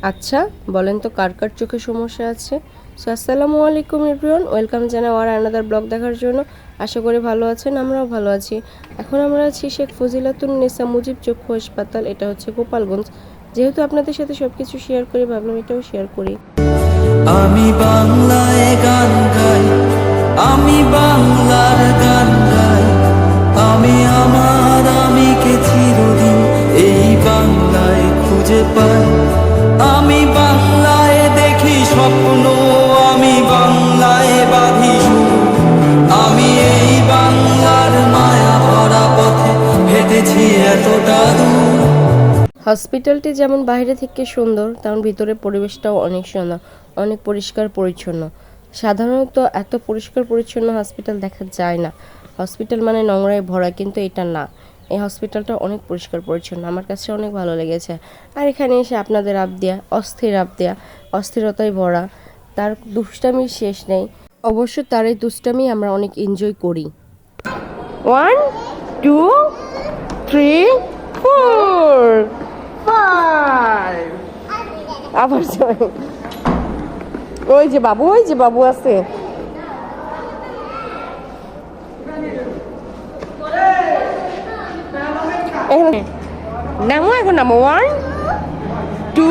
আচ্ছা, বলেন তো কার কার চোখে সমস্যা আছে? সো আসসালামু আলাইকুম এভরিওয়ান, ওয়েলকাম জানাই আর আনাদার ব্লগ দেখার জন্য। আশা করি ভালো আছেন, আমরাও ভালো আছি। এখন আমরা আছি শেখ ফজিলাতুন্নেসা মুজিব চক্ষু হাসপাতাল, এটা হচ্ছে গোপালগঞ্জ। যেহেতু আপনাদের সাথে সব কিছু শেয়ার করি, ভাবলাম এটাও শেয়ার করি। আমি বাংলায় গান গাই, আমি বাংলার গান গাই, আমি আমার আমিকে চিরদিন এই বাংলায় খুঁজে পাই। আমি বাংলায় দেখি স্বপ্ন, আমি বাংলায় বাঁধি সুর, আমি এই বাংলার মায়া ভরা পথে হেঁটেছি এতটা দূর। হসপিটালটি যেমন বাইরে থেকে সুন্দর, তেমন ভিতরে পরিবেশটাও অনেক সুন্দর, অনেক পরিষ্কার পরিচ্ছন্ন। সাধারণত এত পরিষ্কার পরিচ্ছন্ন হসপিটাল দেখা যায় না। হসপিটাল মানে নোংরায় ভরা, কিন্তু এটা না। এই হসপিটালটা অনেক পরিষ্কার পরিচ্ছন্ন, আমার কাছে অনেক ভালো লেগেছে। আর এখানে এসে আপনাদের অস্থির অস্থিরতায় ভরা, তার দুষ্টামির শেষ নেই। অবশ্য তার এই দুষ্টামি আমরা অনেক এনজয় করি। 1 2 3 4 5 আবার যাই। ওই যে বাবু আছে। নামো এখন নামো 1 2